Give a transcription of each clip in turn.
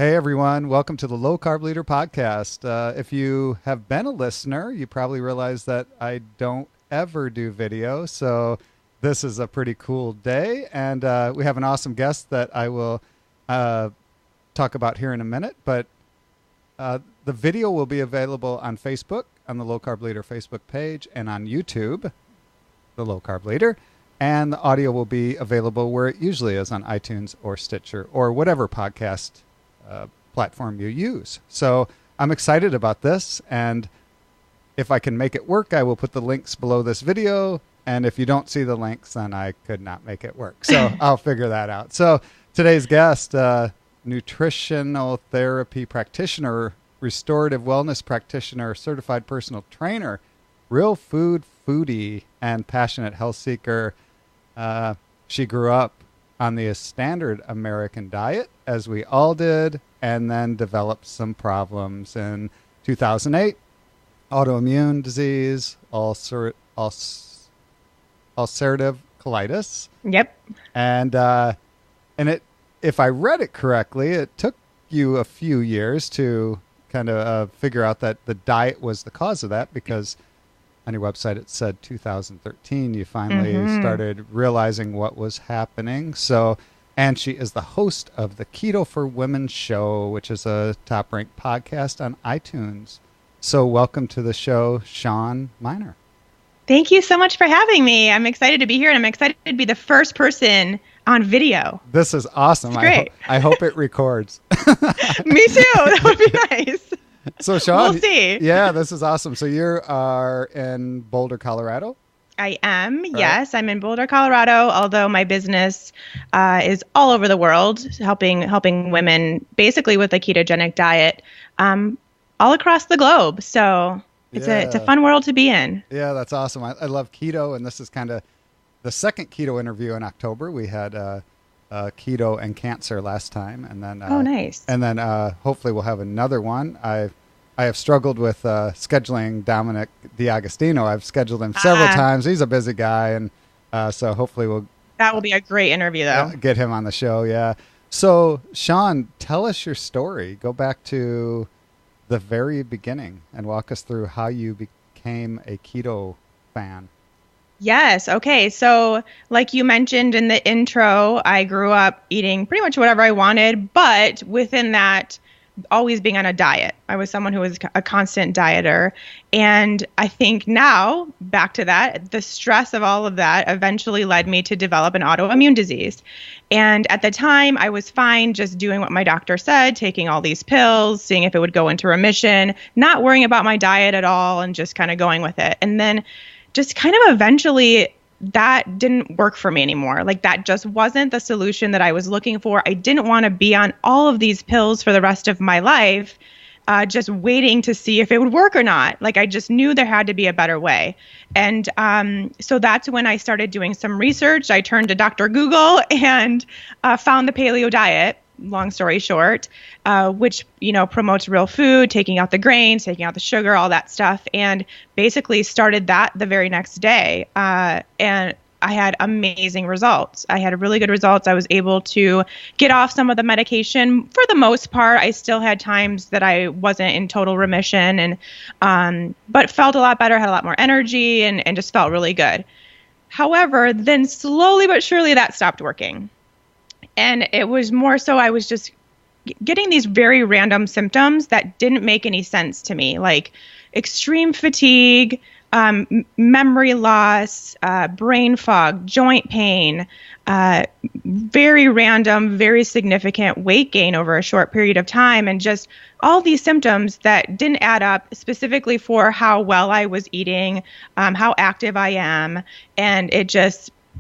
Hey everyone, welcome to the Low Carb Leader podcast. If you have been a listener, you probably realize that I don't ever do video, so this is a pretty cool day, and we have an awesome guest that I will uh, talk about here in a minute. But the video will be available on Facebook, on the Low Carb Leader Facebook page, and on YouTube, the Low Carb Leader. And the audio will be available where it usually is on iTunes or Stitcher or whatever podcast platform you use. So I'm excited about this, and if I can make it work, I will put the links below this video, and if you don't see the links, then I could not make it work. So I'll figure that out. So today's guest, nutritional therapy practitioner, restorative wellness practitioner, certified personal trainer, real food foodie, and passionate health seeker. She grew up on the standard American diet, as we all did, and then developed some problems in 2008, autoimmune disease, ulcerative colitis. Yep. And it, if I read it correctly, it took you a few years to kind of figure out that the diet was the cause of that, because on your website it said 2013 you finally started realizing what was happening. So, and she is the host of the Keto for Women show, which is a top-ranked podcast on iTunes. So welcome to the show, Shawn Mynar. Thank you so much for having me. I'm excited to be here, and I'm excited to be the first person on video. This is awesome. It's great. I hope it records. Me too. That would be nice. So Shawn, we'll see. Yeah, this is awesome. So you are in Boulder, Colorado? I am. Right. Yes, I'm in Boulder, Colorado, although my business is all over the world, helping women basically with a ketogenic diet all across the globe. So it's a fun world to be in. Yeah, that's awesome. I love keto, and this is kind of the second keto interview in October. We had keto and cancer last time, and then oh, nice. And then hopefully we'll have another one. I have struggled with scheduling Dominic D'Agostino. I've scheduled him several times. He's a busy guy, and so hopefully that will be a great interview, though. Get him on the show. Yeah. So Shawn, tell us your story. Go back to the very beginning and walk us through how you became a keto fan. Yes. Okay. So like you mentioned in the intro, I grew up eating pretty much whatever I wanted, but within that, always being on a diet. I was someone who was a constant dieter. And I think now, back to that, the stress of all of that eventually led me to develop an autoimmune disease. And at the time, I was fine just doing what my doctor said, taking all these pills, seeing if it would go into remission, not worrying about my diet at all, and just kind of going with it. And then just kind of eventually that didn't work for me anymore. Like that just wasn't the solution that I was looking for. I didn't want to be on all of these pills for the rest of my life, just waiting to see if it would work or not. Like I just knew there had to be a better way. And so that's when I started doing some research. I turned to Dr. Google and found the paleo diet. Long story short, which, promotes real food, taking out the grains, taking out the sugar, all that stuff, and basically started that the very next day. And I had amazing results. I had really good results. I was able to get off some of the medication for the most part. I still had times that I wasn't in total remission, and but felt a lot better, had a lot more energy, and just felt really good. However, then slowly but surely that stopped working. And it was more so I was just getting these very random symptoms that didn't make any sense to me, like extreme fatigue, memory loss, brain fog, joint pain, very random, very significant weight gain over a short period of time, and just all these symptoms that didn't add up specifically for how well I was eating, how active I am, and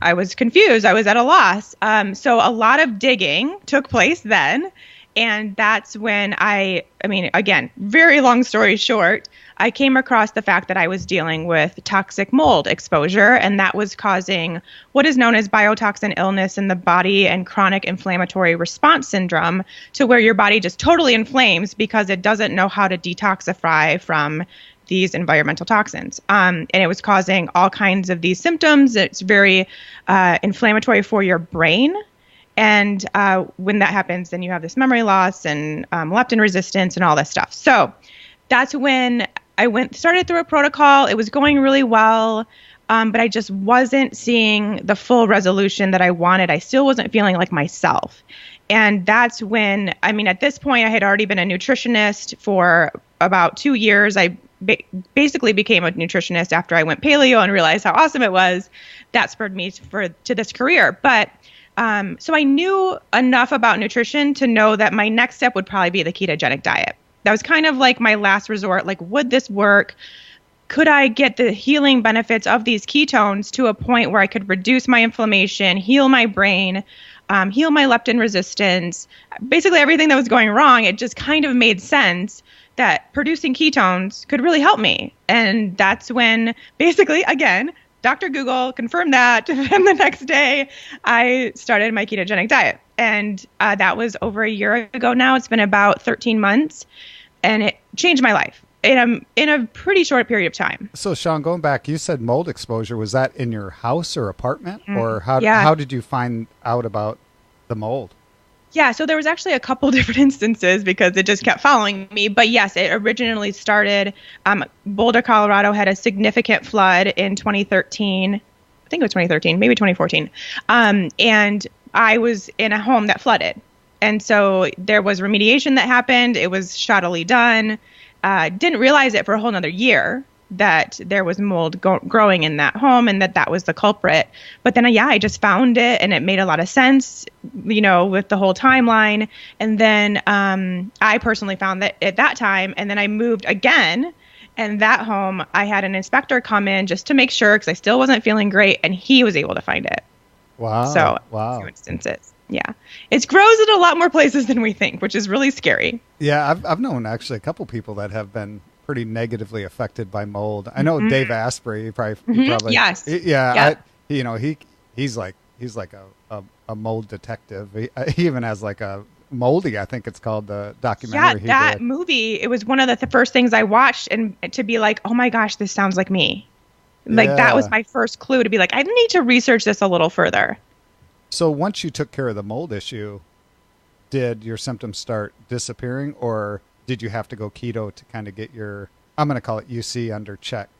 I was confused. I was at a loss. So a lot of digging took place then. And that's when again, very long story short, I came across the fact that I was dealing with toxic mold exposure, and that was causing what is known as biotoxin illness in the body and chronic inflammatory response syndrome, to where your body just totally inflames because it doesn't know how to detoxify from these environmental toxins. And it was causing all kinds of these symptoms. It's very inflammatory for your brain. And when that happens, then you have this memory loss and leptin resistance and all this stuff. So that's when I started through a protocol. It was going really well, but I just wasn't seeing the full resolution that I wanted. I still wasn't feeling like myself. And that's when, I mean, at this point, I had already been a nutritionist for about 2 years. I basically became a nutritionist after I went paleo and realized how awesome it was. That spurred me to this career. But so I knew enough about nutrition to know that my next step would probably be the ketogenic diet. That was kind of like my last resort. Like, would this work? Could I get the healing benefits of these ketones to a point where I could reduce my inflammation, heal my brain, heal my leptin resistance, basically everything that was going wrong? It just kind of made sense that producing ketones could really help me. And that's when basically, again, Dr. Google confirmed that. And the next day I started my ketogenic diet. And that was over a year ago now. It's been about 13 months and it changed my life in a pretty short period of time. So Shawn, going back, you said mold exposure. Was that in your house or apartment? Or how did you find out about the mold? Yeah, so there was actually a couple different instances because it just kept following me. But yes, it originally started, Boulder, Colorado had a significant flood in 2013. I think it was 2013, maybe 2014. And I was in a home that flooded. And so there was remediation that happened. It was shoddily done. Didn't realize it for a whole nother year that there was mold growing in that home and that was the culprit. But then, I just found it and it made a lot of sense, with the whole timeline. And then I personally found that at that time, and then I moved again. And that home, I had an inspector come in just to make sure because I still wasn't feeling great, and he was able to find it. Wow. So, 2 instances. Yeah. It grows in a lot more places than we think, which is really scary. Yeah, I've known actually a couple people that have been pretty negatively affected by mold. I know Dave Asprey, he probably yes. Yeah. He's like a mold detective. He even has like a Moldy, I think it's called, the documentary. Yeah, that movie, it was one of the first things I watched, and to be like, oh my gosh, this sounds like me. Like that was my first clue to be like, I need to research this a little further. So once you took care of the mold issue, did your symptoms start disappearing, or did you have to go keto to kind of get your, I'm going to call it UC, under check?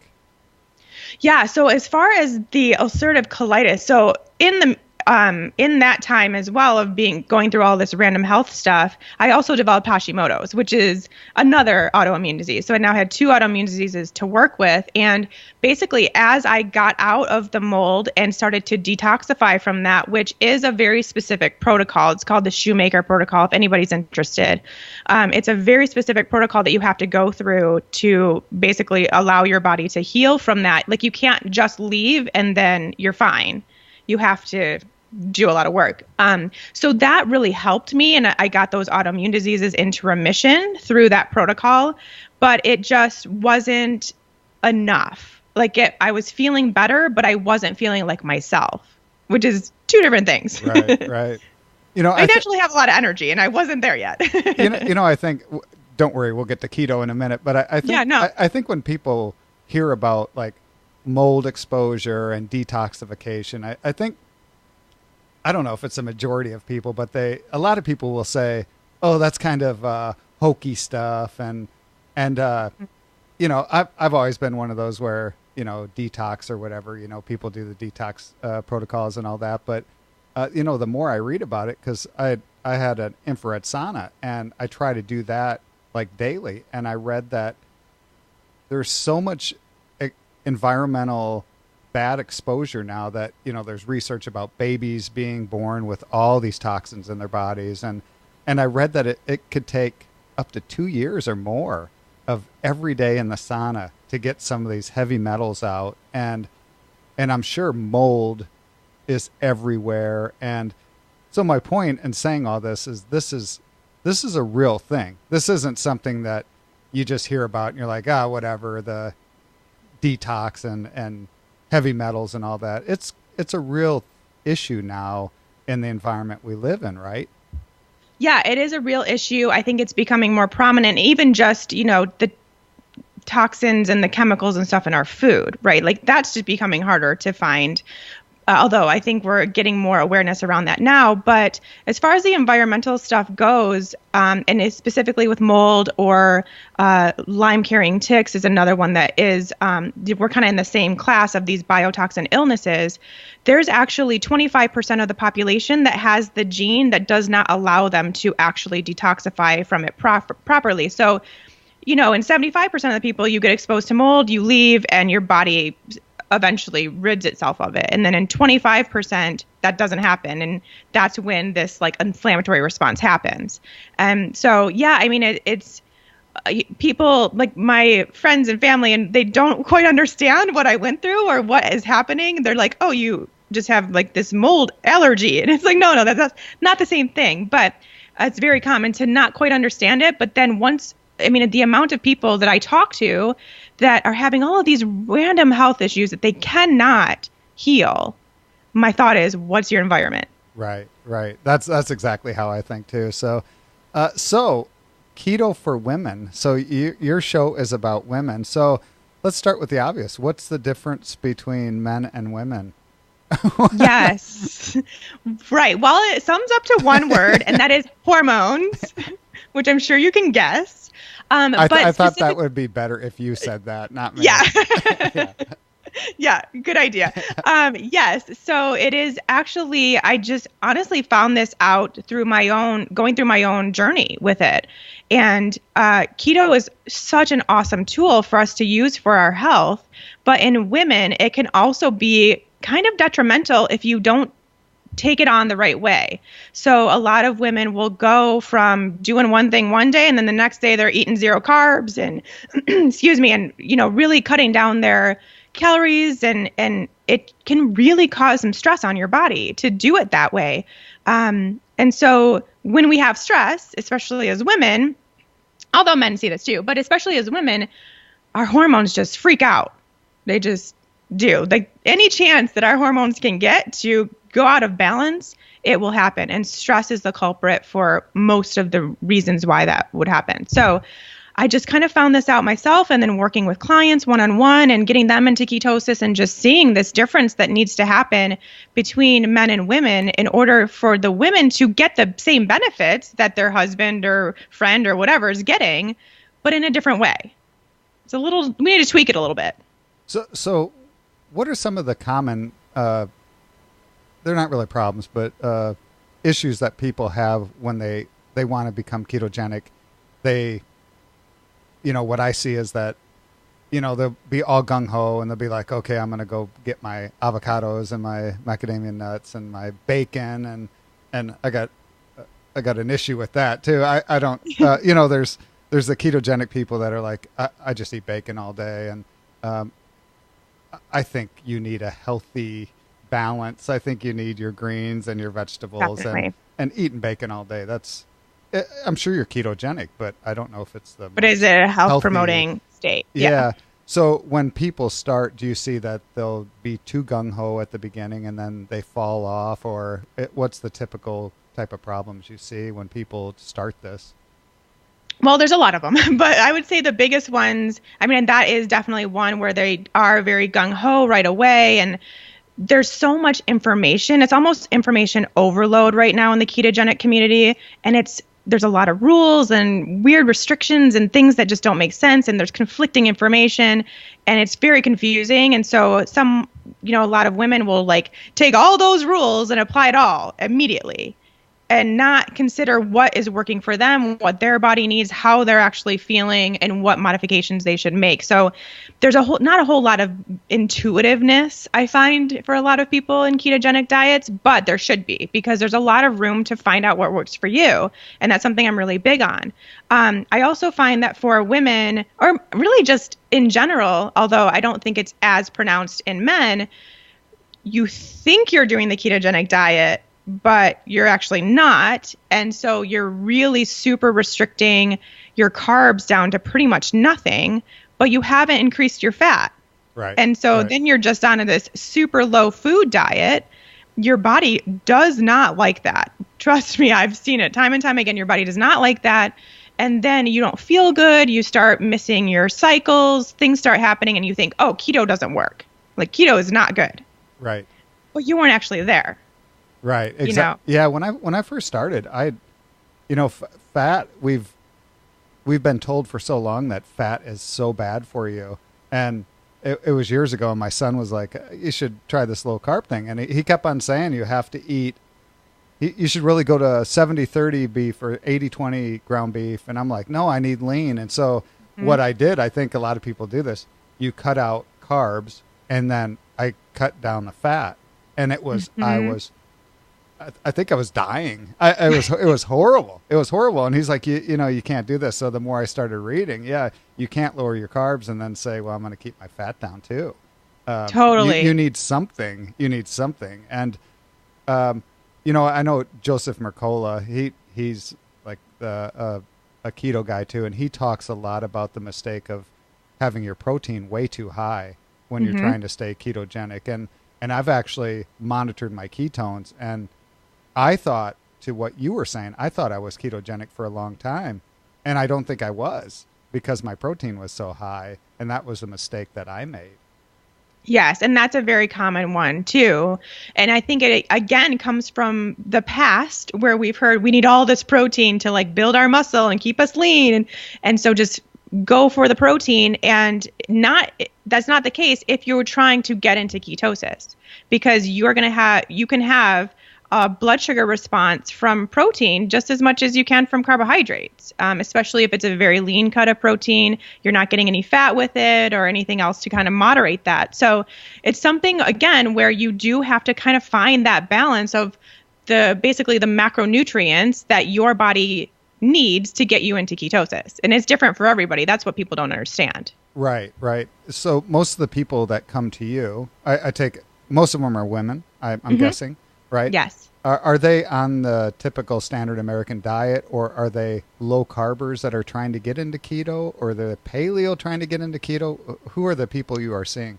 Yeah. So as far as the ulcerative colitis, so in that time as well of going through all this random health stuff, I also developed Hashimoto's, which is another autoimmune disease. So I now had 2 autoimmune diseases to work with. And basically, as I got out of the mold and started to detoxify from that, which is a very specific protocol, it's called the Shoemaker protocol, if anybody's interested. It's a very specific protocol that you have to go through to basically allow your body to heal from that. Like, you can't just leave and then you're fine. You have to do a lot of work. So that really helped me. And I got those autoimmune diseases into remission through that protocol, but it just wasn't enough. Like, I was feeling better, but I wasn't feeling like myself, which is 2 different things. Right. I naturally have a lot of energy and I wasn't there yet. I think, don't worry, we'll get to keto in a minute, but I think, I think when people hear about like mold exposure and detoxification, I think, I don't know if it's a majority of people, but a lot of people will say, oh, that's kind of hokey stuff. And I've always been one of those where, detox or whatever, people do the detox protocols and all that. But, the more I read about it, because I had an infrared sauna and I try to do that like daily. And I read that there's so much environmental bad exposure now that, there's research about babies being born with all these toxins in their bodies. And I read that it could take up to 2 years or more of every day in the sauna to get some of these heavy metals out. And I'm sure mold is everywhere. And so my point in saying all this is this is a real thing. This isn't something that you just hear about and you're like, whatever, the detox and heavy metals and all that. It's a real issue now in the environment we live in, right? Yeah, it is a real issue. I think it's becoming more prominent, even just, the toxins and the chemicals and stuff in our food, right? Like, that's just becoming harder to find. although I think we're getting more awareness around that now. But as far as the environmental stuff goes, and it's specifically with mold or Lyme-carrying ticks is another one that is, we're kind of in the same class of these biotoxin illnesses. There's actually 25% of the population that has the gene that does not allow them to actually detoxify from it properly. So, in 75% of the people, you get exposed to mold, you leave, and your body eventually rids itself of it. And then in 25%, that doesn't happen. And that's when this inflammatory response happens. So, yeah, I mean, it's people like my friends and family, and they don't quite understand what I went through or what is happening. They're like, oh, you just have this mold allergy. And it's like, no, that's not the same thing. But it's very common to not quite understand it. But then the amount of people that I talk to that are having all of these random health issues that they cannot heal, my thought is, what's your environment? Right. That's exactly how I think too. So keto for women. So your show is about women. So let's start with the obvious. What's the difference between men and women? Yes. Right. Well, it sums up to one word, and that is hormones, which I'm sure you can guess. I thought that would be better if you said that, not me. Yeah. Yeah, good idea. Yes. So it is actually, I just honestly found this out going through my own journey with it. And keto is such an awesome tool for us to use for our health. But in women, it can also be kind of detrimental if you don't take it on the right way. So a lot of women will go from doing one thing one day, and then the next day they're eating 0 carbs and excuse me, and really cutting down their calories, and it can really cause some stress on your body to do it that way. And so when we have stress, especially as women, although men see this too, but especially as women, our hormones just freak out. They just do. Any chance that our hormones can get to go out of balance, it will happen. And stress is the culprit for most of the reasons why that would happen. So I just kind of found this out myself, and then working with clients one-on-one and getting them into ketosis and just seeing this difference that needs to happen between men and women in order for the women to get the same benefits that their husband or friend or whatever is getting, but in a different way. We need to tweak it a little bit. So what are some of the common, they're not really problems, but issues that people have when they want to become ketogenic? What I see is that, they'll be all gung-ho and they'll be like, okay, I'm going to go get my avocados and my macadamia nuts and my bacon. And I got an issue with that too. I don't, there's the ketogenic people that are like, I just eat bacon all day. And I think you need a healthy balance. I think you need your greens and your vegetables. Definitely. And eating bacon all day. I'm sure you're ketogenic, but I don't know if it's the. But is it a health promoting state? Yeah. So when people start, do you see that they'll be too gung-ho at the beginning and then they fall off, or what's the typical type of problems you see when people start this? Well, there's a lot of them, but I would say the biggest ones, and that is definitely one where they are very gung-ho right away, and there's so much information. It's almost information overload right now in the ketogenic community, and there's a lot of rules and weird restrictions and things that just don't make sense, and there's conflicting information, and it's very confusing. And so a lot of women will take all those rules and apply it all immediately and not consider what is working for them, what their body needs, how they're actually feeling, and what modifications they should make. So there's not a whole lot of intuitiveness, I find, for a lot of people in ketogenic diets, but there should be, because there's a lot of room to find out what works for you. And that's something I'm really big on. I also find that for women, or really just in general, although I don't think it's as pronounced in men, you think you're doing the ketogenic diet, but you're actually not. And so you're really super restricting your carbs down to pretty much nothing, but you haven't increased your fat. Right. And so then you're just on this super low food diet. Your body does not like that. Trust me, I've seen it time and time again. Your body does not like that. And then you don't feel good. You start missing your cycles. Things start happening and you think, oh, keto doesn't work. Keto is not good. Right. but you weren't actually there, Right. you know? Exactly. Yeah. When I first started, fat. We've been told for so long that fat is so bad for you, and it was years ago. And my son was like, "You should try this low carb thing," and he kept on saying, "You have to eat. You should really go to 70-30 beef or 80-20 ground beef." And I'm like, "No, I need lean." And so what I did, I think a lot of people do this. You cut out carbs, and then I cut down the fat, and Mm-hmm. I think I was dying. It was horrible. It was horrible. And he's like, you can't do this. So the more I started reading, yeah, you can't lower your carbs and then say, well, I'm going to keep my fat down too. You Totally. need something. You need something. And I know Joseph Mercola. He's like a keto guy too, and he talks a lot about the mistake of having your protein way too high when you're Mm-hmm. trying to stay ketogenic. And I've actually monitored my ketones, and I thought, to what you were saying, I thought I was ketogenic for a long time, and I don't think I was because my protein was so high, and that was a mistake that I made. Yes, and that's a very common one too. And I think it again comes from the past where we've heard we need all this protein to like build our muscle and keep us lean and so just go for the protein and not that's not the case if you're trying to get into ketosis because you can have a blood sugar response from protein just as much as you can from carbohydrates, especially if it's a very lean cut of protein. You're not getting any fat with it or anything else to kind of moderate that. So it's something, again, where you do have to kind of find that balance of basically the macronutrients that your body needs to get you into ketosis. And it's different for everybody. That's what people don't understand. Right, right. So most of the people that come to you, I take most of them are women. I'm Hmm. guessing, right? Yes. Are they on the typical standard American diet, or are they low carbers that are trying to get into keto, or the paleo trying to get into keto? Who are the people you are seeing?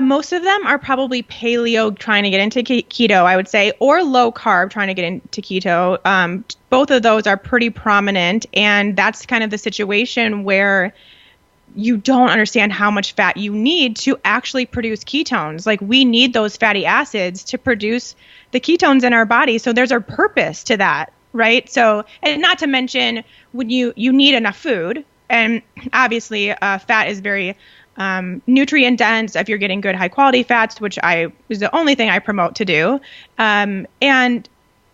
Most of them are probably paleo trying to get into keto, I would say, or low carb trying to get into keto. Both of those are pretty prominent. And that's kind of the situation where you don't understand how much fat you need to actually produce ketones. Like we need those fatty acids to produce the ketones in our body. So there's a purpose to that, right? So, and not to mention when you need enough food, and obviously fat is very nutrient dense if you're getting good high quality fats, which I is the only thing I promote to do. And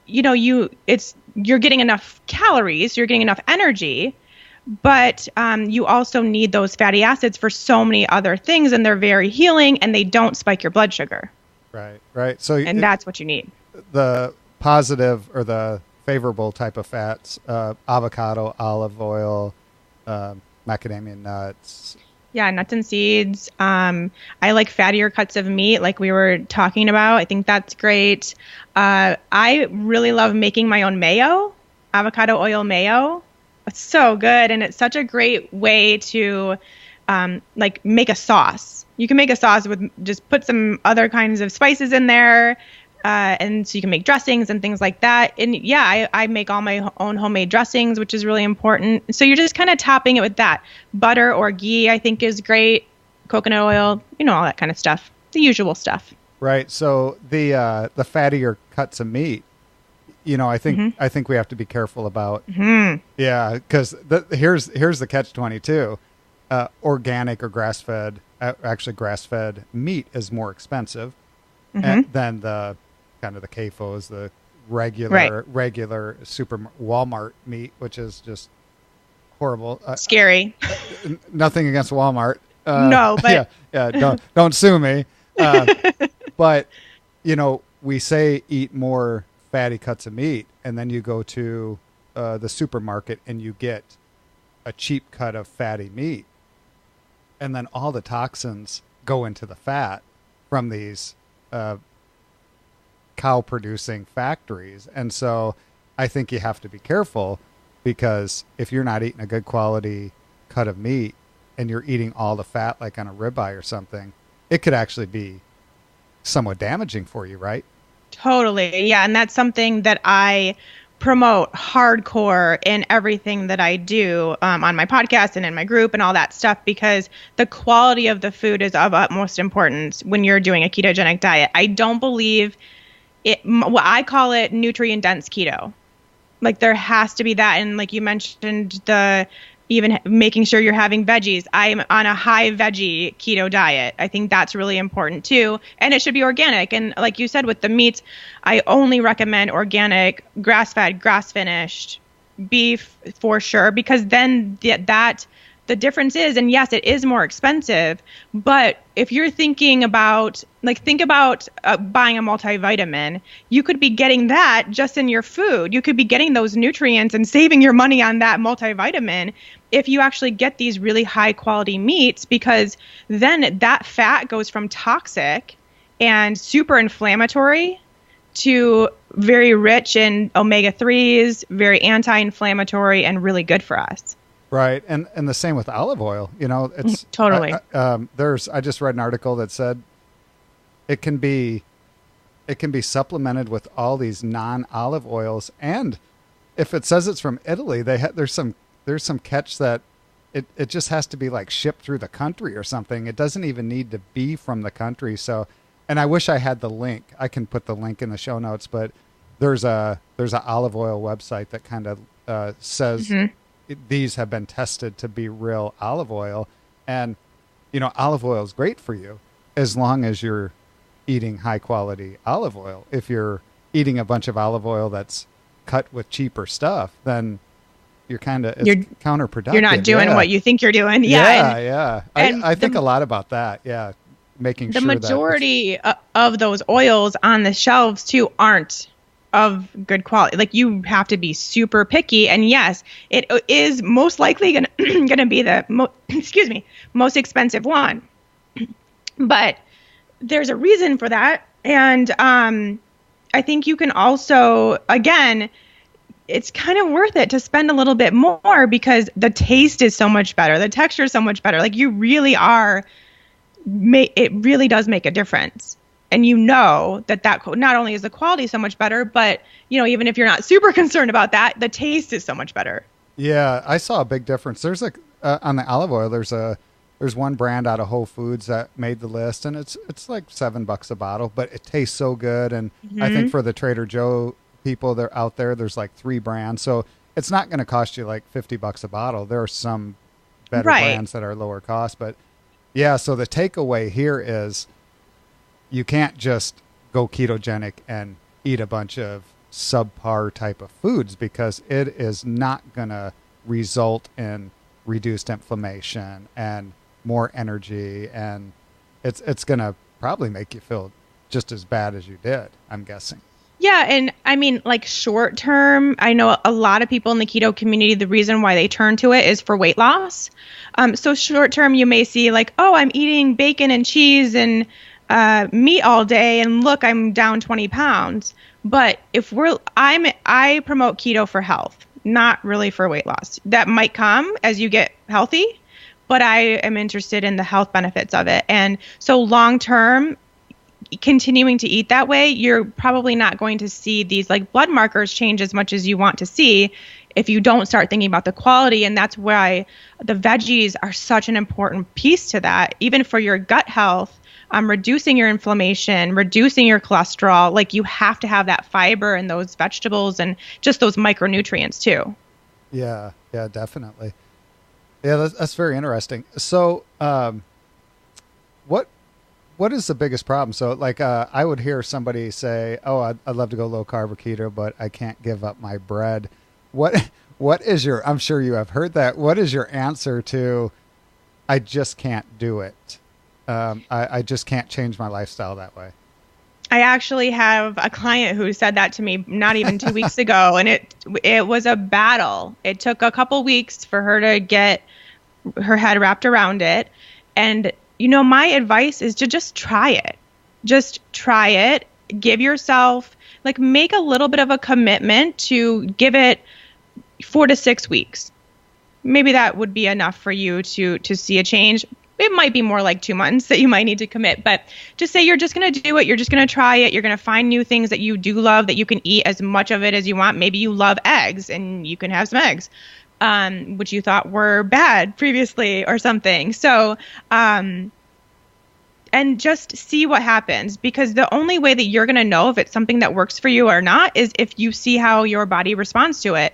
you're getting enough calories, you're getting enough energy, but you also need those fatty acids for so many other things, and they're very healing, and they don't spike your blood sugar, Right, right. So and that's what you need. the positive or the favorable type of fats, avocado, olive oil, macadamia nuts. Yeah, nuts and seeds. I like fattier cuts of meat, like we were talking about. I think that's great. I really love making my own mayo, avocado oil mayo. It's so good, and it's such a great way to like make a sauce. You can make a sauce with just put some other kinds of spices in there, and so you can make dressings and things like that. And yeah, I make all my own homemade dressings, which is really important. So you're just kind of topping it with that. Butter or ghee, I think, is great. Coconut oil, all that kind of stuff. The usual stuff. Right. So the fattier cuts of meat, Hmm. I think we have to be careful about. Hmm. Yeah, because here's the catch 22. Organic or grass fed, actually grass fed meat is more expensive Hmm. than the kind of the CAFOs, the Right. regular super Walmart meat, which is just horrible. Scary. Nothing against Walmart. No, Yeah, but yeah. Don't sue me. But we say eat more fatty cuts of meat, and then you go to the supermarket and you get a cheap cut of fatty meat, and then all the toxins go into the fat from these uh, cow producing factories. And so I think you have to be careful, because if you're not eating a good quality cut of meat and you're eating all the fat like on a ribeye or something, it could actually be somewhat damaging for you, right? totally. Yeah, and that's something that I promote hardcore in everything that I do on my podcast and in my group and all that stuff, because the quality of the food is of utmost importance when you're doing a ketogenic diet. I don't believe it, what I call it, nutrient dense keto. Like there has to be that. And like you mentioned, even making sure you're having veggies. I'm on a high veggie keto diet. I think that's really important too. And it should be organic. And like you said, with the meats, I only recommend organic, grass-fed, grass-finished beef for sure, because then the difference is, and yes, it is more expensive, but if you're thinking about, think about buying a multivitamin, you could be getting that just in your food. You could be getting those nutrients and saving your money on that multivitamin if you actually get these really high quality meats, because then that fat goes from toxic and super inflammatory to very rich in omega-3s, very anti-inflammatory, and really good for us. Right, and the same with olive oil. It's totally. I just read an article that said it can be supplemented with all these non-olive oils, and if it says it's from Italy, there's some catch that it just has to be like shipped through the country or something. It doesn't even need to be from the country. So, and I wish I had the link. I can put the link in the show notes, but there's a olive oil website that kind of says. Mm-hmm. These have been tested to be real olive oil, and olive oil is great for you as long as you're eating high quality olive oil. If you're eating a bunch of olive oil that's cut with cheaper stuff, then you're counterproductive. You're not doing what you think you're doing. Yeah. I think a lot about that. Yeah, making sure the majority of those oils on the shelves too aren't of good quality. Like you have to be super picky, and yes, it is most likely gonna be the most expensive one, but there's a reason for that. And I think you can also, again, it's kind of worth it to spend a little bit more because the taste is so much better, the texture is so much better. Like you really are, it really does make a difference. And that not only is the quality so much better, but even if you're not super concerned about that, the taste is so much better. Yeah, I saw a big difference. There's on the olive oil, there's one brand out of Whole Foods that made the list, and it's like $7 a bottle, but it tastes so good. And mm-hmm. I think for the Trader Joe people that are out there, there's like 3 brands, so it's not going to cost you like $50 a bottle. There are some better brands that are lower cost, but yeah. So the takeaway here is, you can't just go ketogenic and eat a bunch of subpar type of foods, because it is not going to result in reduced inflammation and more energy, and it's going to probably make you feel just as bad as you did, I'm guessing. Yeah, and I mean, like short term, I know a lot of people in the keto community, the reason why they turn to it is for weight loss. So short term, you may see like, oh, I'm eating bacon and cheese and meat all day, and look, I'm down 20 pounds. But I promote keto for health, not really for weight loss. That might come as you get healthy, but I am interested in the health benefits of it. And so long term, continuing to eat that way, you're probably not going to see these like blood markers change as much as you want to see if you don't start thinking about the quality. And that's why the veggies are such an important piece to that, even for your gut health. Reducing your inflammation, reducing your cholesterol. Like you have to have that fiber and those vegetables and just those micronutrients too. Yeah, definitely. Yeah, that's very interesting. So, what is the biggest problem? So, like, I would hear somebody say, "Oh, I'd love to go low carb or keto, but I can't give up my bread." What is your? I'm sure you have heard that. What is your answer to? I just can't do it. I just can't change my lifestyle that way. I actually have a client who said that to me not even 2 weeks ago, and it was a battle. It took a couple weeks for her to get her head wrapped around it. And, my advice is to just try it. Just try it. Give yourself, make a little bit of a commitment to give it 4 to 6 weeks. Maybe that would be enough for you to see a change. it might be more like 2 months that you might need to commit, but just say you're just going to do it. You're just going to try it. You're going to find new things that you do love, that you can eat as much of it as you want. Maybe you love eggs and you can have some eggs, which you thought were bad previously or something. So, and just see what happens, because the only way that you're going to know if it's something that works for you or not is if you see how your body responds to it.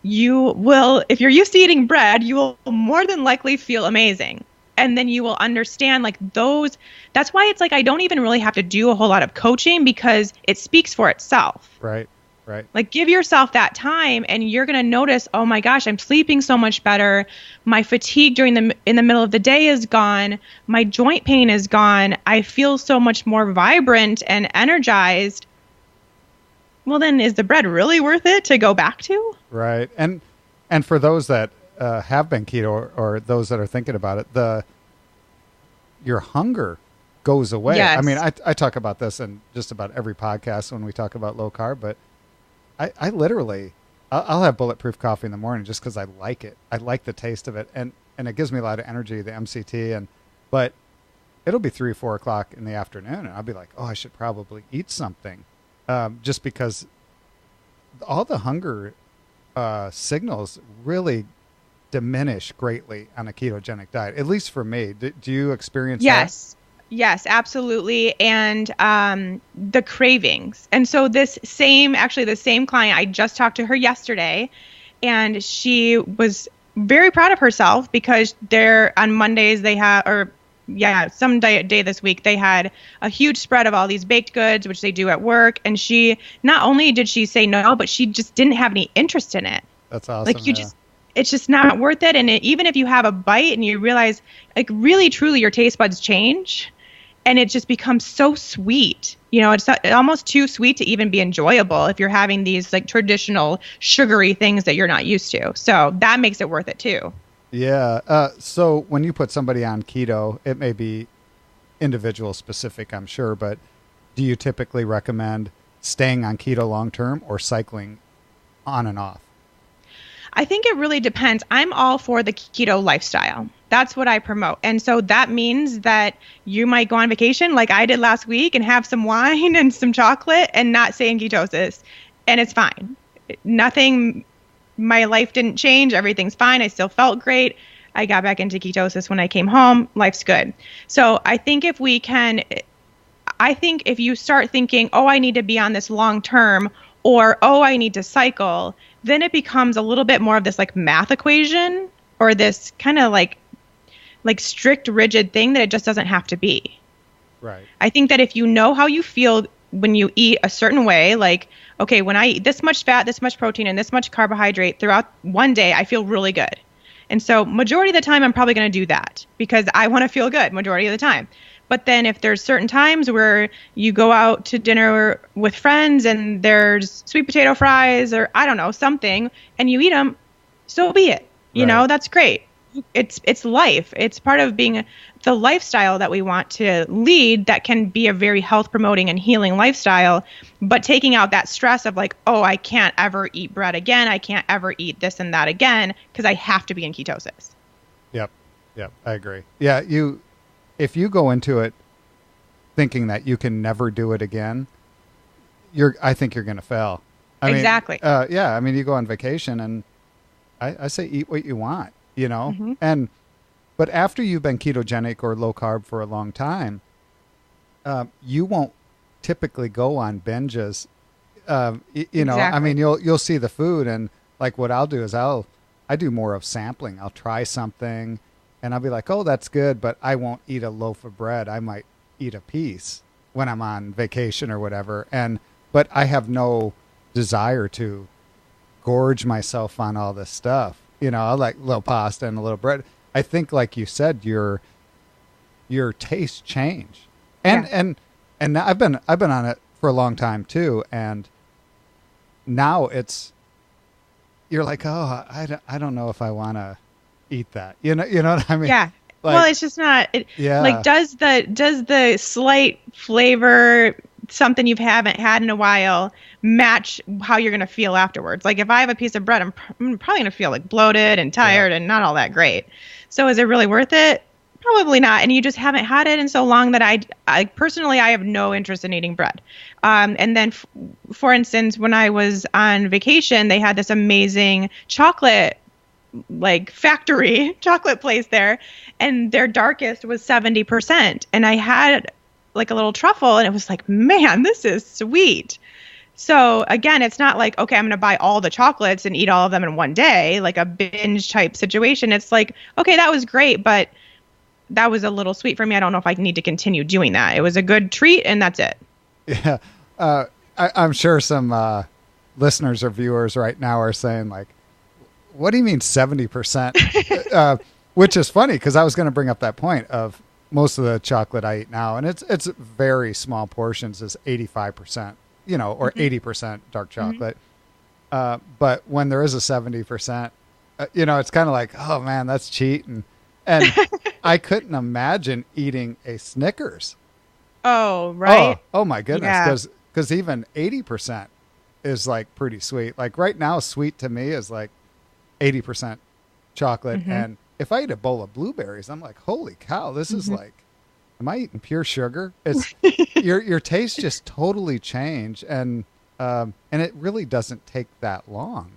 You will, if you're used to eating bread, you will more than likely feel amazing. And then you will understand like those, that's why it's like, I don't even really have to do a whole lot of coaching, because it speaks for itself. Right. Right. Like give yourself that time and you're going to notice, oh my gosh, I'm sleeping so much better. My fatigue in the middle of the day is gone. My joint pain is gone. I feel so much more vibrant and energized. Well, then is the bread really worth it to go back to? Right. And for those that have been keto, or those that are thinking about it, your hunger goes away. Yes. I mean, I talk about this in just about every podcast when we talk about low carb, but I literally, I'll have bulletproof coffee in the morning just because I like it. I like the taste of it, and it gives me a lot of energy, the MCT, but it'll be 3 or 4 o'clock in the afternoon, and I'll be like, oh, I should probably eat something, just because all the hunger signals really diminish greatly on a ketogenic diet, at least for me. Do you experience that? Yes, absolutely. And the cravings. And so the same client, I just talked to her yesterday, and she was very proud of herself because on Mondays some day this week, they had a huge spread of all these baked goods, which they do at work. And she, not only did she say no, but she just didn't have any interest in it. That's awesome. Like it's just not worth it. And even if you have a bite and you realize like really, truly your taste buds change, and it just becomes so sweet. It's almost too sweet to even be enjoyable if you're having these like traditional sugary things that you're not used to. So that makes it worth it too. Yeah. So when you put somebody on keto, it may be individual specific, I'm sure, but do you typically recommend staying on keto long-term or cycling on and off? I think it really depends. I'm all for the keto lifestyle. That's what I promote. And so that means that you might go on vacation like I did last week and have some wine and some chocolate and not stay in ketosis. And it's fine. My life didn't change. Everything's fine. I still felt great. I got back into ketosis when I came home. Life's good. So I think if you start thinking, oh, I need to be on this long term, or, oh, I need to cycle, then it becomes a little bit more of this like math equation, or this kind of like strict, rigid thing that it just doesn't have to be. Right. I think that if you know how you feel when you eat a certain way, like, okay, when I eat this much fat, this much protein, and this much carbohydrate throughout one day, I feel really good. And so majority of the time, I'm probably going to do that because I want to feel good majority of the time. But then if there's certain times where you go out to dinner with friends and there's sweet potato fries or I don't know, something, and you eat them, so be it. You know, that's great. It's life. It's part of being the lifestyle that we want to lead, that can be a very health promoting and healing lifestyle, but taking out that stress of like, oh, I can't ever eat bread again. I can't ever eat this and that again because I have to be in ketosis. Yep. I agree. Yeah. If you go into it thinking that you can never do it again, I think you're going to fail. Exactly. I mean, you go on vacation and I say, eat what you want, mm-hmm. But after you've been ketogenic or low carb for a long time, you won't typically go on binges. Exactly. I mean, you'll see the food, and like what I'll do is I do more of sampling. I'll try something and I'll be like, oh, that's good, but I won't eat a loaf of bread. I might eat a piece when I'm on vacation or whatever. But I have no desire to gorge myself on all this stuff. I like a little pasta and a little bread. I think, like you said, your tastes change, and now I've been on it for a long time too, and now you're like, oh, I don't know if I want to eat that. You know what I mean? Yeah. Like, well, it's just not. Yeah. Like, does the slight flavor, something you haven't had in a while, match how you're going to feel afterwards? Like, if I have a piece of bread, I'm probably going to feel like bloated and tired and not all that great. So is it really worth it? Probably not. And you just haven't had it in so long that I personally, I have no interest in eating bread. And then, for instance, when I was on vacation, they had this amazing chocolate, like factory chocolate place there, and their darkest was 70%. And I had like a little truffle, and it was like, man, this is sweet. So again, it's not like, okay, I'm going to buy all the chocolates and eat all of them in one day, like a binge type situation. It's like, okay, that was great, but that was a little sweet for me. I don't know if I need to continue doing that. It was a good treat, and that's it. Yeah. I'm sure some listeners or viewers right now are saying, like, what do you mean 70%? Which is funny, because I was going to bring up that point of most of the chocolate I eat now, and it's very small portions, is 85%, or 80% dark chocolate. But when there is a 70%, it's kind of like, oh man, that's cheating. And I couldn't imagine eating a Snickers. Oh, right. Oh my goodness. Because even 80% is like pretty sweet. Like right now, sweet to me is like 80% chocolate. And if I eat a bowl of blueberries, I'm like, holy cow, this is like, am I eating pure sugar? It's your taste just totally change. And it really doesn't take that long.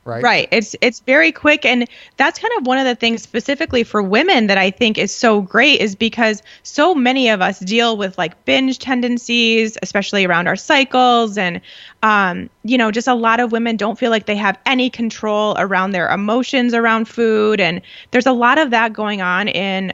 Right. Right. It's very quick. And that's kind of one of the things specifically for women that I think is so great, is because so many of us deal with like binge tendencies, especially around our cycles. And, just a lot of women don't feel like they have any control around their emotions around food. And there's a lot of that going on in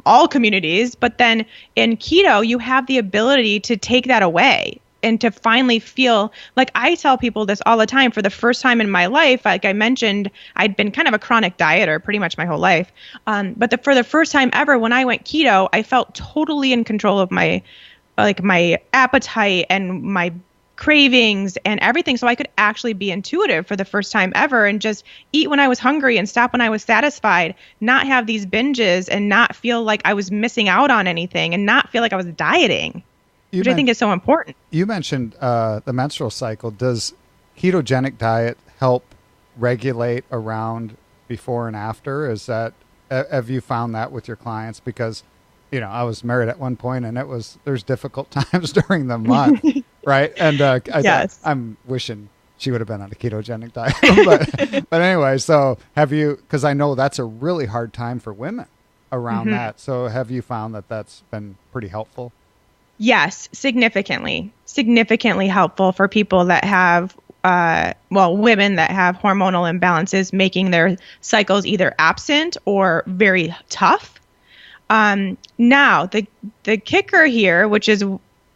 all communities. But then in keto, you have the ability to take that away and to finally feel like, I tell people this all the time, for the first time in my life, like I mentioned, I'd been kind of a chronic dieter pretty much my whole life. But for the first time ever, when I went keto, I felt totally in control of my appetite and my cravings and everything. So I could actually be intuitive for the first time ever and just eat when I was hungry and stop when I was satisfied, not have these binges and not feel like I was missing out on anything and not feel like I was dieting. Which I think is so important. You mentioned the menstrual cycle. Does ketogenic diet help regulate around before and after? Have you found that with your clients? Because, I was married at one point, and there's difficult times during the month, right? And yes. I'm wishing she would have been on a ketogenic diet. but anyway, so have you, because I know that's a really hard time for women around that. So have you found that that's been pretty helpful? Yes, significantly helpful for people that have, women that have hormonal imbalances, making their cycles either absent or very tough. Now, the kicker here, which is,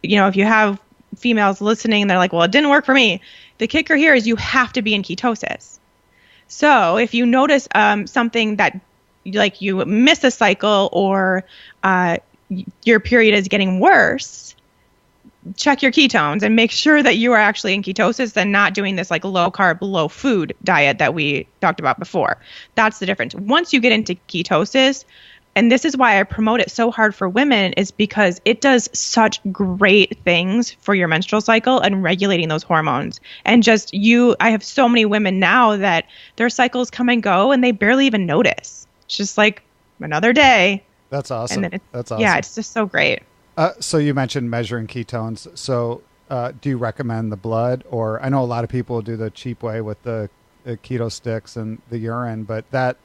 if you have females listening, they're like, well, it didn't work for me. The kicker here is you have to be in ketosis. So if you notice something that, like, you miss a cycle or your period is getting worse, check your ketones and make sure that you are actually in ketosis and not doing this like low carb, low food diet that we talked about before. That's the difference. Once you get into ketosis, and this is why I promote it so hard for women, is because it does such great things for your menstrual cycle and regulating those hormones. And I have so many women now that their cycles come and go and they barely even notice. It's just like another day. That's awesome. That's awesome. Yeah, it's just so great. So you mentioned measuring ketones. So do you recommend the blood? Or I know a lot of people do the cheap way with the keto sticks and the urine, but that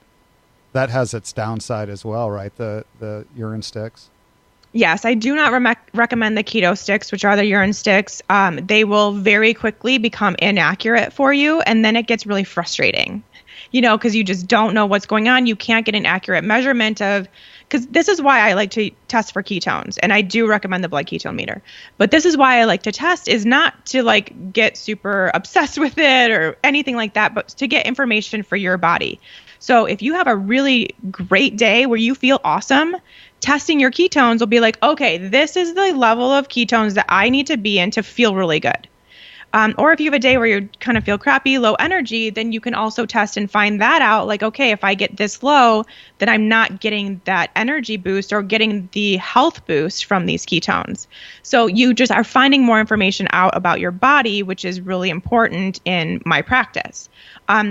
has its downside as well, right? The urine sticks. Yes, I do not recommend the keto sticks, which are the urine sticks. They will very quickly become inaccurate for you, and then it gets really frustrating, because you just don't know what's going on. You can't get an accurate measurement because this is why I like to test for ketones, and I do recommend the blood ketone meter. But this is why I like to test, is not to like get super obsessed with it or anything like that, but to get information for your body. So if you have a really great day where you feel awesome, testing your ketones will be like, okay, this is the level of ketones that I need to be in to feel really good. Or if you have a day where you kind of feel crappy, low energy, then you can also test and find that out. Like, okay, if I get this low, then I'm not getting that energy boost or getting the health boost from these ketones. So you just are finding more information out about your body, which is really important in my practice.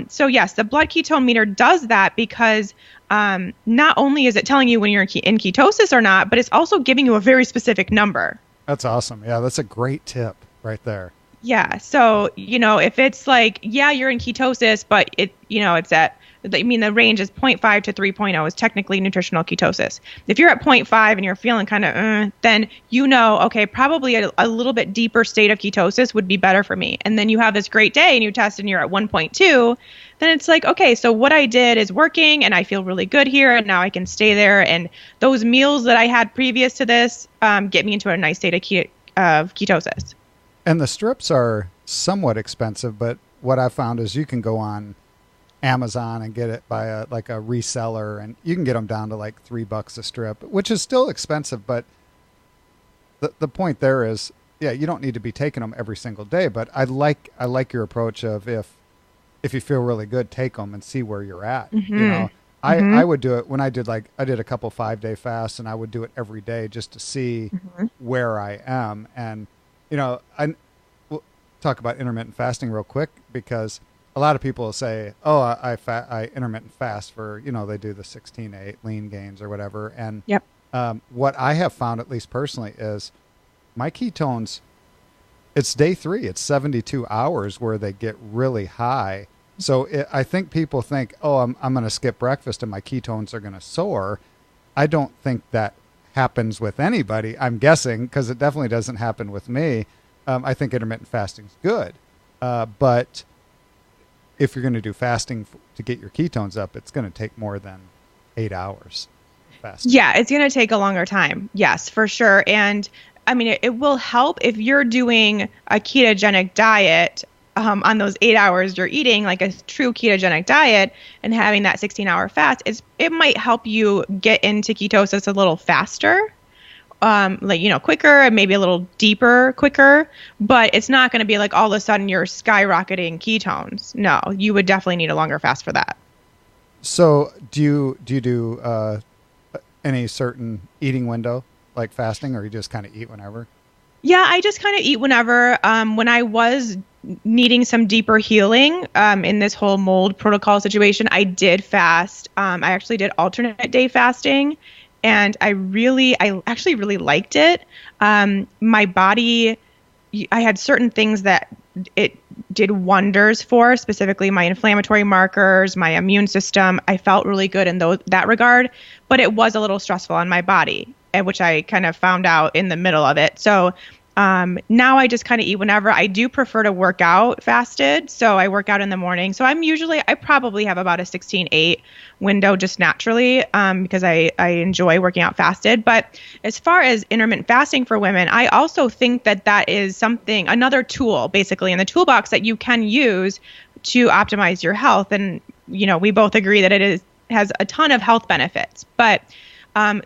So yes, the blood ketone meter does that because not only is it telling you when you're in ketosis or not, but it's also giving you a very specific number. That's awesome. Yeah, that's a great tip right there. Yeah. So, if it's like, yeah, you're in ketosis, but it's the range is 0.5 to 3.0 is technically nutritional ketosis. If you're at 0.5 and you're feeling kind of, then okay, probably a little bit deeper state of ketosis would be better for me. And then you have this great day and you test and you're at 1.2, then it's like, okay, so what I did is working and I feel really good here and now I can stay there. And those meals that I had previous to this get me into a nice state of ketosis. And the strips are somewhat expensive, but what I found is you can go on Amazon and get it by a reseller, and you can get them down to like $3 a strip, which is still expensive. But the point there is, yeah, you don't need to be taking them every single day. But I like your approach of if you feel really good, take them and see where you're at. Mm-hmm. I would do it when I did I did a couple 5-day fasts, and I would do it every day just to see where I am. And we'll talk about intermittent fasting real quick, because a lot of people say, oh, I intermittent fast for, they do the 16-8 lean gains or whatever. And yep. What I have found, at least personally, is my ketones, it's day 3, it's 72 hours where they get really high. So I think people think, oh, I'm going to skip breakfast and my ketones are going to soar. I don't think that happens with anybody, I'm guessing, because it definitely doesn't happen with me. I think intermittent fasting is good. But if you're going to do fasting to get your ketones up, it's going to take more than 8 hours fasting. Yeah, it's going to take a longer time. Yes, for sure. And I mean, it will help if you're doing a ketogenic diet on those 8 hours you're eating, like a true ketogenic diet, and having that 16-hour fast. It might help you get into ketosis a little faster. Quicker and maybe a little deeper quicker, but it's not going to be like all of a sudden you're skyrocketing ketones. No, you would definitely need a longer fast for that. So do you do any certain eating window, like fasting, or you just kind of eat whenever? Yeah, I just kind of eat whenever. When I was needing some deeper healing in this whole mold protocol situation, I did fast. I actually did alternate day fasting. And I actually really liked it. My body, I had certain things that it did wonders for, specifically my inflammatory markers, my immune system. I felt really good in that regard, but it was a little stressful on my body, which I kind of found out in the middle of it. So now I just kind of eat whenever. I do prefer to work out fasted. So I work out in the morning. So I probably have about a 16-8 window just naturally because I enjoy working out fasted. But as far as intermittent fasting for women, I also think that is another tool basically in the toolbox that you can use to optimize your health. And, we both agree that it has a ton of health benefits. But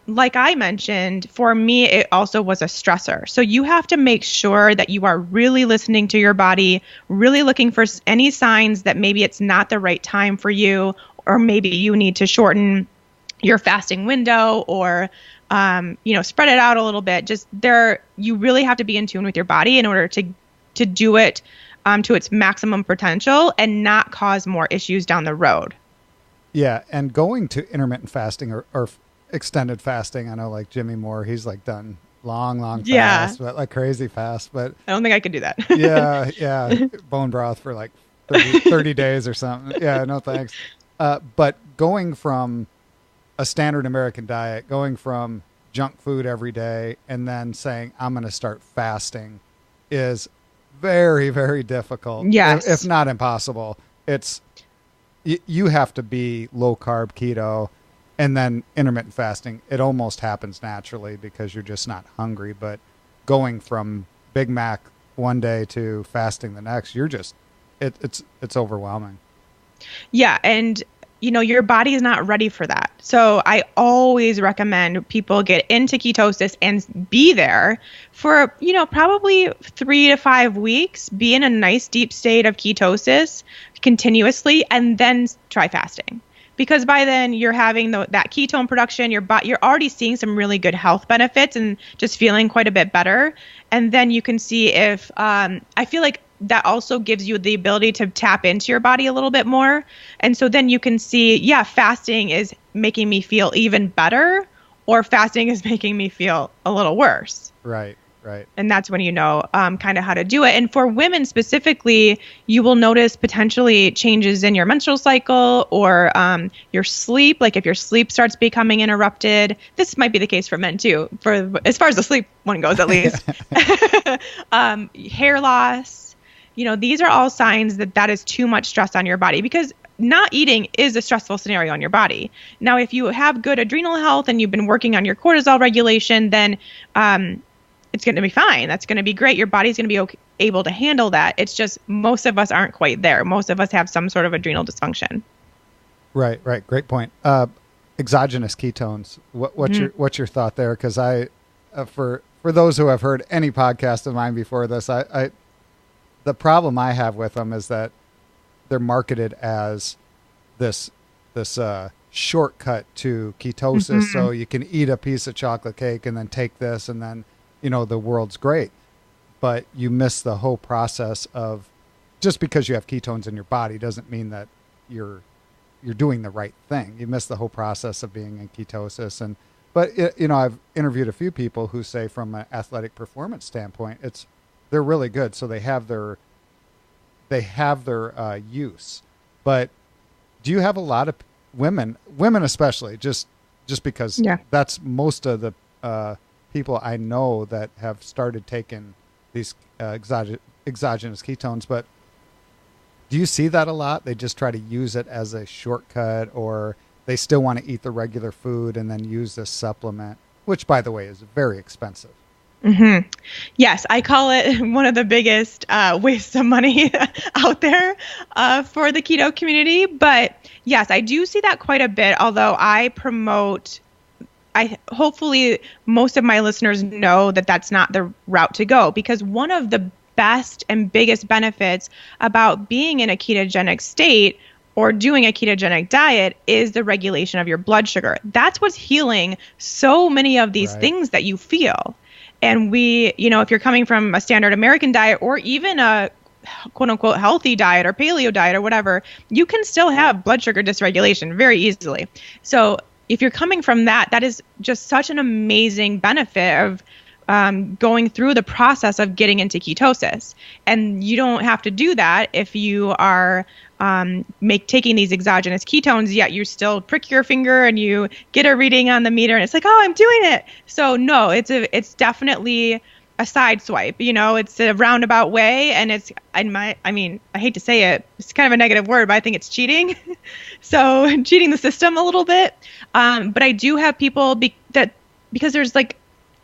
like I mentioned, for me, it also was a stressor. So you have to make sure that you are really listening to your body, really looking for any signs that maybe it's not the right time for you, or maybe you need to shorten your fasting window or, spread it out a little bit. You really have to be in tune with your body in order to do it to its maximum potential and not cause more issues down the road. Yeah. And going to intermittent fasting or extended fasting, I know like Jimmy Moore, he's like done long fast, but like crazy fast, but I don't think I could do that. yeah bone broth for like 30 days or something. Yeah, no thanks. But going from a standard American diet, going from junk food every day and then saying I'm going to start fasting is very, very difficult. Yes, if not impossible. It's you have to be low carb keto. And then intermittent fasting, it almost happens naturally because you're just not hungry. But going from Big Mac one day to fasting the next, it's overwhelming. Yeah. And, your body is not ready for that. So I always recommend people get into ketosis and be there for, probably 3 to 5 weeks, be in a nice deep state of ketosis continuously, and then try fasting. Because by then you're having that ketone production, you're already seeing some really good health benefits and just feeling quite a bit better. And then you can see if I feel like that also gives you the ability to tap into your body a little bit more. And so then you can see, yeah, fasting is making me feel even better, or fasting is making me feel a little worse. Right. Right. And that's when you know kind of how to do it. And for women specifically, you will notice potentially changes in your menstrual cycle or your sleep. Like if your sleep starts becoming interrupted, this might be the case for men too, for as far as the sleep one goes, at least. Hair loss, these are all signs that is too much stress on your body, because not eating is a stressful scenario on your body. Now, if you have good adrenal health and you've been working on your cortisol regulation, then it's going to be fine. That's going to be great. Your body's going to be able to handle that. It's just most of us aren't quite there. Most of us have some sort of adrenal dysfunction. Right. Great point. Exogenous ketones. What's your thought there? Because for those who have heard any podcast of mine before this, the problem I have with them is that they're marketed as this shortcut to ketosis. So you can eat a piece of chocolate cake and then take this, and then the world's great. But you miss the whole process of, just because you have ketones in your body doesn't mean that you're doing the right thing. You miss the whole process of being in ketosis. But I've interviewed a few people who say from an athletic performance standpoint, they're really good. So they have their use. But do you have a lot of women especially, just because that's most of the people I know that have started taking these exogenous ketones, but do you see that a lot? They just try to use it as a shortcut, or they still want to eat the regular food and then use this supplement, which, by the way, is very expensive. Mm-hmm. Yes, I call it one of the biggest wastes of money out there for the keto community. But yes, I do see that quite a bit, although hopefully most of my listeners know that that's not the route to go, because one of the best and biggest benefits about being in a ketogenic state or doing a ketogenic diet is the regulation of your blood sugar. That's what's healing so many of these things that you feel. And if you're coming from a standard American diet or even a quote unquote healthy diet or paleo diet or whatever, you can still have blood sugar dysregulation very easily. So if you're coming from that is just such an amazing benefit of going through the process of getting into ketosis. And you don't have to do that if you are taking these exogenous ketones, yet you still prick your finger and you get a reading on the meter and it's like, oh, I'm doing it. So no, it's definitely a side swipe. It's a roundabout way, and I hate to say it, it's kind of a negative word, but I think it's cheating. So cheating the system a little bit. But I do have people because there's like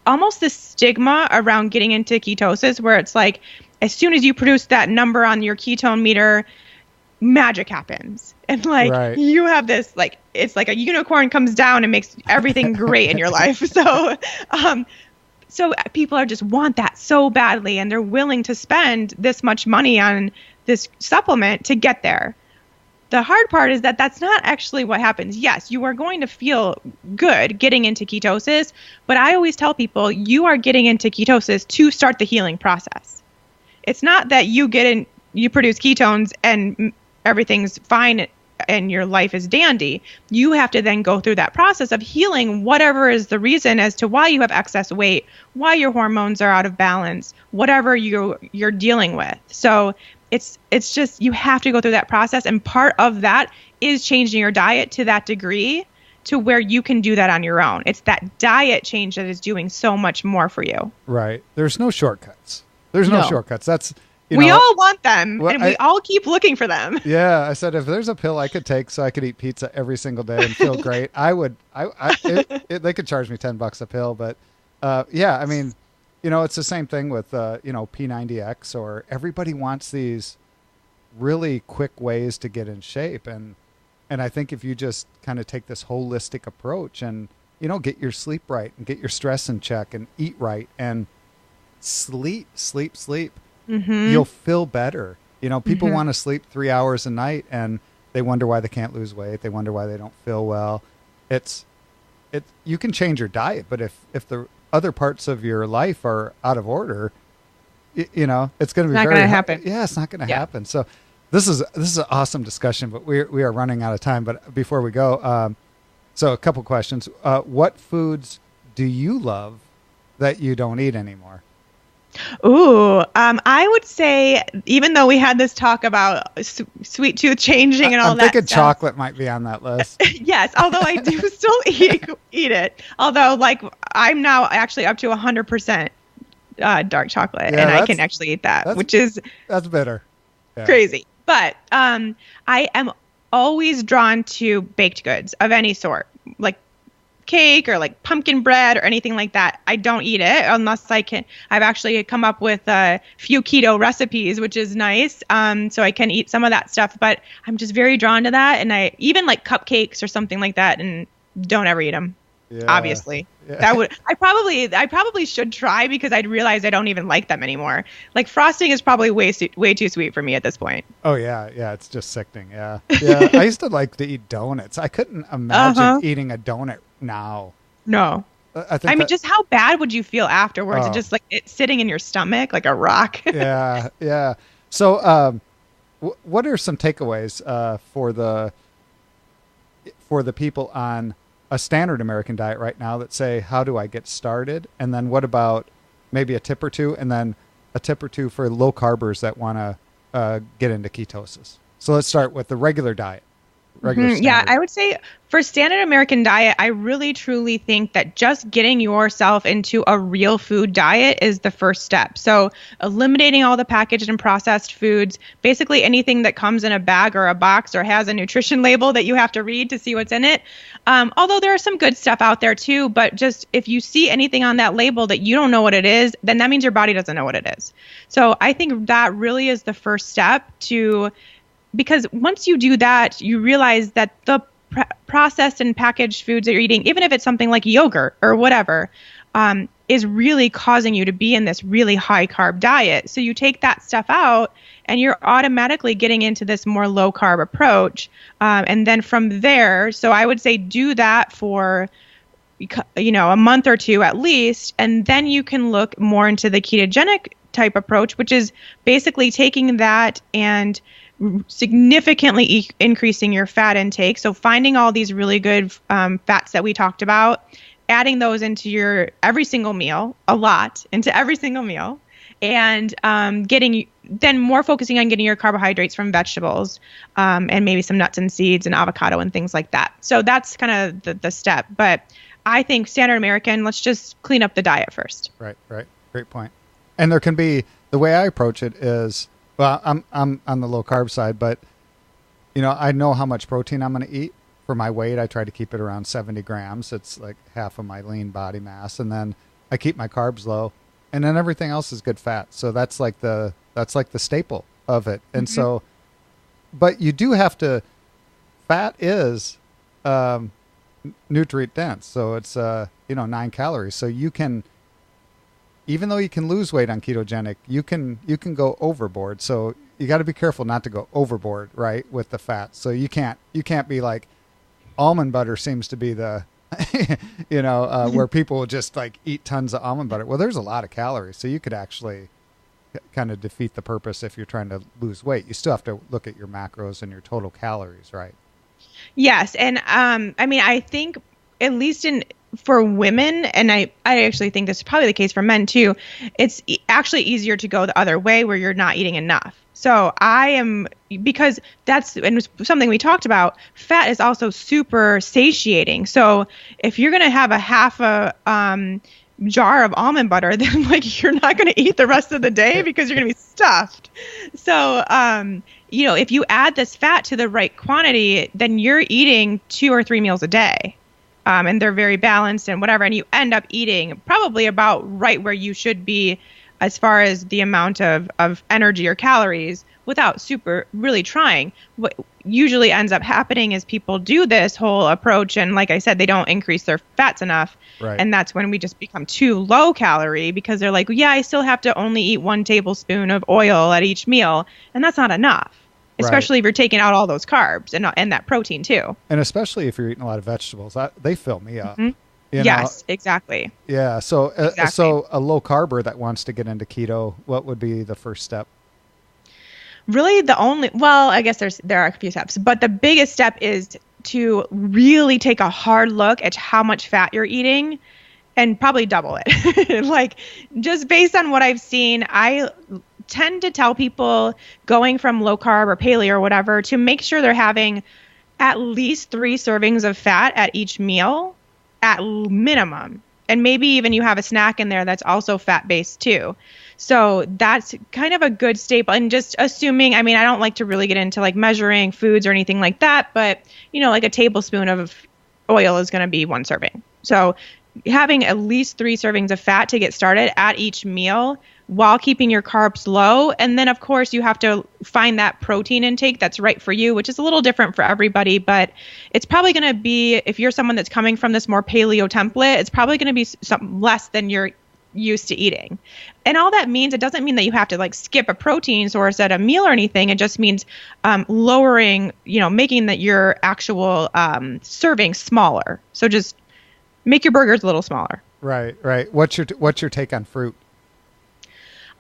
almost this stigma around getting into ketosis, where it's like, as soon as you produce that number on your ketone meter, magic happens. And you have this, it's like a unicorn comes down and makes everything great in your life. So people just want that so badly, and they're willing to spend this much money on this supplement to get there. The hard part is that that's not actually what happens. Yes, you are going to feel good getting into ketosis, but I always tell people you are getting into ketosis to start the healing process. It's not that you produce ketones and everything's fine and your life is dandy. You have to then go through that process of healing whatever is the reason as to why you have excess weight, why your hormones are out of balance, whatever you're dealing with. So it's just, you have to go through that process. And part of that is changing your diet to that degree to where you can do that on your own. It's that diet change that is doing so much more for you. Right. There's no shortcuts. There's no shortcuts. That's, we all want them, and we all keep looking for them. Yeah, I said if there's a pill I could take so I could eat pizza every single day and feel great, I would. They could charge me $10 a pill, but yeah, I mean, it's the same thing with P90X, or everybody wants these really quick ways to get in shape, and I think if you just kind of take this holistic approach and get your sleep right and get your stress in check and eat right and sleep. Mm-hmm. You'll feel better. People want to sleep 3 hours a night and they wonder why they can't lose weight. They wonder why they don't feel well. You can change your diet, but if the other parts of your life are out of order, it's going to be not very going to happen. Yeah, it's not going to happen. So this is an awesome discussion, but we are running out of time. But before we go, so a couple questions. What foods do you love that you don't eat anymore? Ooh, I would say, even though we had this talk about sweet tooth changing and all that, I'm thinking chocolate might be on that list. Yes, although I do still eat it. Although, like, I'm now actually up to 100% dark chocolate, and I can actually eat that, which is better. Yeah. Crazy. But I am always drawn to baked goods of any sort, like cake or like pumpkin bread or anything like that. I don't eat it unless I've actually come up with a few keto recipes, which is nice. So I can eat some of that stuff, but I'm just very drawn to that. And I even like cupcakes or something like that, and don't ever eat them. Yeah. Obviously. Yeah. I probably should try, because I'd realize I don't even like them anymore. Like frosting is probably way too sweet for me at this point. Oh yeah, it's just sickening. Yeah. I used to like to eat donuts. I couldn't imagine eating a donut now. No. I mean, just how bad would you feel afterwards? Oh. Just like it sitting in your stomach like a rock. Yeah. So, what are some takeaways for the people on a standard American diet right now that say, how do I get started? And then what about maybe a tip or two, and then a tip or two for low carbers that want to get into ketosis? So let's start with the regular diet. Yeah, I would say for standard American diet, I really truly think that just getting yourself into a real food diet is the first step. So eliminating all the packaged and processed foods, basically anything that comes in a bag or a box or has a nutrition label that you have to read to see what's in it. Although there are some good stuff out there too, but just if you see anything on that label that you don't know what it is, then that means your body doesn't know what it is. So I think that really is the first step because once you do that, you realize that the processed and packaged foods that you're eating, even if it's something like yogurt or whatever, is really causing you to be in this really high carb diet. So you take that stuff out and you're automatically getting into this more low carb approach. And then from there, so I would say do that for a month or two at least, and then you can look more into the ketogenic type approach, which is basically taking that and significantly increasing your fat intake. So finding all these really good fats that we talked about, adding those into your every single meal, and then more focusing on getting your carbohydrates from vegetables, and maybe some nuts and seeds and avocado and things like that. So that's kind of the step. But I think standard American, let's just clean up the diet first. Right. Great point. And there can be, the way I approach it is, well, I'm on the low carb side, but I know how much protein I'm going to eat for my weight. I try to keep it around 70 grams. It's like half of my lean body mass. And then I keep my carbs low, and then everything else is good fat. So that's like the staple of it. And so, but you do have to, fat is, nutrient dense. So it's, 9 calories. So you can, even though you can lose weight on ketogenic, you can go overboard. So you got to be careful not to go overboard, right, with the fat. So you can't be like, almond butter seems to be the, where people will just like eat tons of almond butter. Well, there's a lot of calories, so you could actually kind of defeat the purpose if you're trying to lose weight. You still have to look at your macros and your total calories, right? Yes, and I think at least for women, and I actually think this is probably the case for men too, it's actually easier to go the other way where you're not eating enough. So because that's, and something we talked about, fat is also super satiating. So if you're going to have a half a jar of almond butter, then like you're not going to eat the rest of the day because you're going to be stuffed. So, if you add this fat to the right quantity, then you're eating 2 or 3 meals a day. And they're very balanced and whatever. And you end up eating probably about right where you should be as far as the amount of energy or calories without really trying. What usually ends up happening is people do this whole approach, and like I said, they don't increase their fats enough. Right. And that's when we just become too low calorie, because they're like, yeah, I still have to only eat 1 tablespoon of oil at each meal. And that's not enough. Especially if you're taking out all those carbs and that protein too. And especially if you're eating a lot of vegetables, they fill me up. You know, Yes, exactly. yeah. So, Exactly. so a low carber that wants to get into keto, what would be the first step? Really the only, well, I guess there are a few steps, but the biggest step is to really take a hard look at how much fat you're eating and probably double it. Like just based on what I've seen, I tend to tell people going from low carb or paleo or whatever to make sure they're having at least 3 servings of fat at each meal at minimum. And maybe even you have a snack in there that's also fat based too. So that's kind of a good staple. And just assuming, I mean, I don't like to really get into like measuring foods or anything like that, but like a tablespoon of oil is going to be 1 serving. So having at least 3 servings of fat to get started at each meal while keeping your carbs low. And then, of course, you have to find that protein intake that's right for you, which is a little different for everybody. But it's probably going to be, if you're someone that's coming from this more paleo template, it's probably going to be something less than you're used to eating. And all that means, it doesn't mean that you have to like skip a protein source at a meal or anything. It just means lowering, making that your actual serving smaller. So just make your burgers a little smaller. Right, right. What's your take on fruit?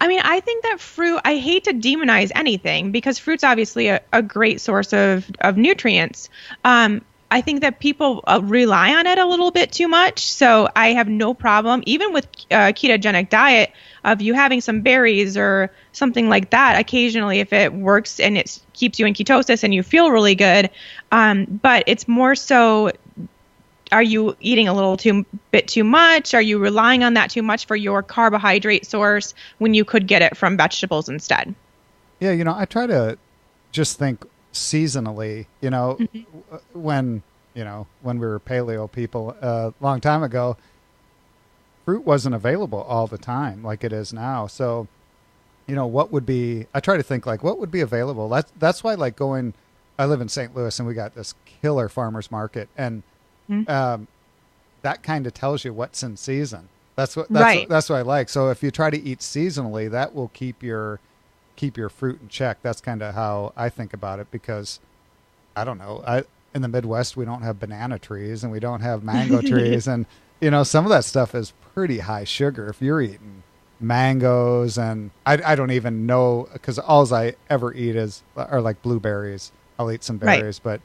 I mean, I think that fruit, I hate to demonize anything because fruit's obviously a great source of nutrients. I think that people rely on it a little bit too much. So I have no problem, even with ketogenic diet, of you having some berries or something like that occasionally if it works and it keeps you in ketosis and you feel really good. But it's more so, are you eating a little bit too much? Are you relying on that too much for your carbohydrate source when you could get it from vegetables instead? Yeah, I try to just think seasonally, when, when we were paleo people a long time ago, fruit wasn't available all the time like it is now. So, I try to think like what would be available. That's why like I live in St. Louis and we got this killer farmers market, and that kind of tells you what's in season. That's what I like. So if you try to eat seasonally, that will keep your fruit in check. That's kind of how I think about it, because I don't know, in the Midwest we don't have banana trees and we don't have mango trees, and some of that stuff is pretty high sugar. If you're eating mangoes, and I don't even know, because all I ever eat are like blueberries. I'll eat some berries, but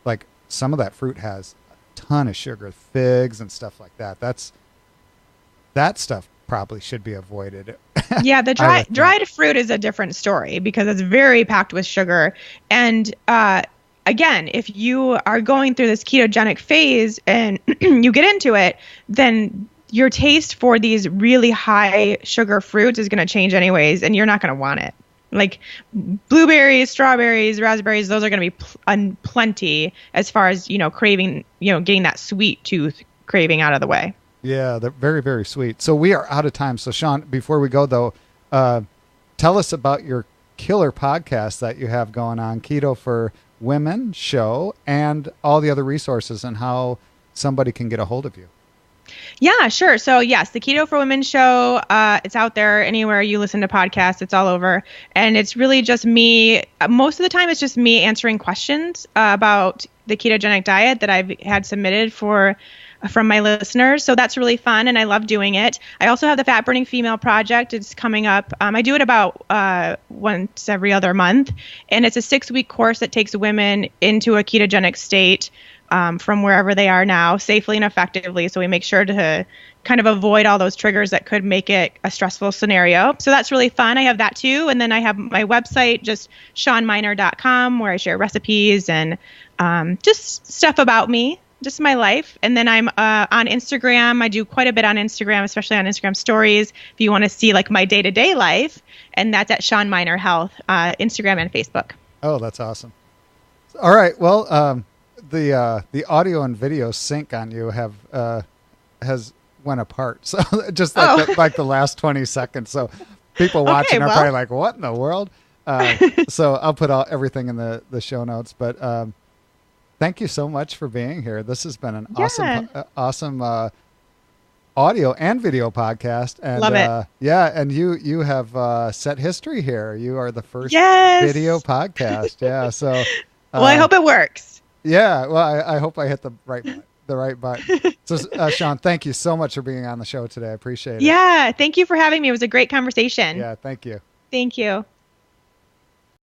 like some of that fruit has ton of sugar, figs and stuff like that. That stuff probably should be avoided. Yeah, the dried fruit is a different story because it's very packed with sugar. And again, if you are going through this ketogenic phase and you get into it, then your taste for these really high sugar fruits is going to change anyways, and you're not going to want it. Like blueberries, strawberries, raspberries, those are going to be plenty as far as, craving, getting that sweet tooth craving out of the way. Yeah, they're very, very sweet. So we are out of time. So Shawn, before we go though, tell us about your killer podcast that you have going on, Keto for Women show, and all the other resources and how somebody can get a hold of you. Yeah, sure. So yes, the Keto for Women show, it's out there anywhere you listen to podcasts. It's all over. And it's really just me. Most of the time, it's just me answering questions about the ketogenic diet that I've had submitted from my listeners. So that's really fun, and I love doing it. I also have the Fat Burning Female Project. It's coming up. I do it about once every other month, and it's a 6-week course that takes women into a ketogenic state from wherever they are now safely and effectively. So we make sure to kind of avoid all those triggers that could make it a stressful scenario. So that's really fun. I have that too. And then I have my website, just ShawnMynar.com, where I share recipes and just stuff about me, just my life. And then I'm on Instagram. I do quite a bit on Instagram, especially on Instagram stories, if you want to see like my day-to-day life. And that's at Shawn Mynar Health, Instagram and Facebook. Oh, that's awesome. All right. Well, the audio and video sync on you has went apart. So just like the last 20 seconds. So people watching are probably like, what in the world? So I'll put everything in the show notes, but thank you so much for being here. This has been an awesome audio and video podcast. And love it. Yeah. And you have set history here. You are the first video podcast. Yeah. So, well, I hope it works. Yeah. Well, I hope I hit the right the right button. So, Shawn, thank you so much for being on the show today. I appreciate it. Yeah, thank you for having me. It was a great conversation. Yeah, thank you. Thank you.